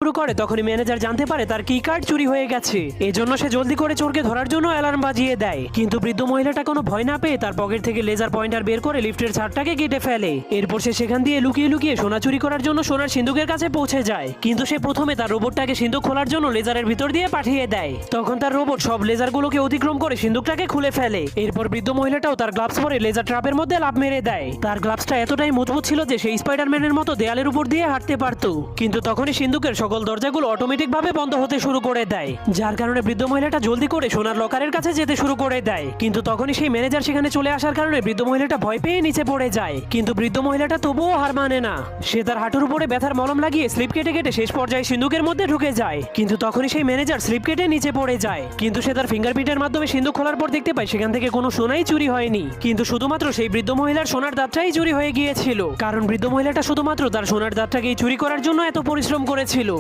শুরু করে তখনই ম্যানেজার জানতে পারে তার কি কার্ড চুরি হয়ে গেছে। এজন্য সে জলদি করে চোরকে ধরার জন্য অ্যালার্ম বাজিয়ে দেয়, কিন্তু বৃদ্ধ মহিলাটা কোনো ভয় না পেয়ে তার পকেট থেকে লেজার পয়েন্টার বের করে লিফটের ছাদটাকে কেটে ফেলে। এরপর সে সেখান দিয়ে লুকিয়ে লুকিয়ে সোনা চুরি করার জন্য সোনার সিন্ধুকের কাছে পৌঁছে যায়, কিন্তু সে প্রথমে তার রোবটটাকে সিন্ধুক খোলার জন্য লেজারের ভিতর দিয়ে পাঠিয়ে দেয়। তখন তার রোবট সব লেজারগুলোকে অতিক্রম করে সিন্ধুকটাকে খুলে ফেলে। এরপর বৃদ্ধ মহিলাটাও তার গ্লাভস পরে লেজার ট্র্যাপের মধ্যে লাফ মেরে দেয়। তার গ্লাভসটা এতটাই মজবুত ছিল যে সেই স্পাইডারম্যানের মতো দেয়ালের উপর দিয়ে হাঁটতে পারত, কিন্তু তখনই সিন্ধুকের সকল দরজাগুলো অটোমেটিক ভাবে বন্ধ হতে শুরু করে দেয়, যার কারণে বৃদ্ধ মহিলাটা জলদি করে সোনার লকারের কাছে যেতে শুরু করে দেয়। কিন্তু তখনই সেই ম্যানেজার সেখানে চলে আসার কারণে বৃদ্ধ মহিলাটা ভয় পেয়ে নিচে পড়ে যায়, কিন্তু বৃদ্ধ মহিলাটা তবুও হার মানে না। সে তার হাঁটুর উপরে ব্যথার মলম লাগিয়ে স্লিপ কেটে কেটে শেষ পর্যায়ে সিন্ধুকের মধ্যে ঢুকে যায়, কিন্তু তখনই সেই ম্যানেজার স্লিপ কেটে নিচে পড়ে যায়। কিন্তু সে তার ফিঙ্গারপ্রিন্টের মাধ্যমে সিন্ধুক খোলার পর দেখতে পায় সেখান থেকে কোনো সোনাই চুরি হয়নি, কিন্তু শুধুমাত্র সেই বৃদ্ধ মহিলার সোনার দাঁতটাই চুরি হয়ে গিয়েছিল, কারণ বৃদ্ধ মহিলাটা শুধুমাত্র তার সোনার দাঁতটাকেই চুরি করার জন্য এত পরিশ্রম করেছিল।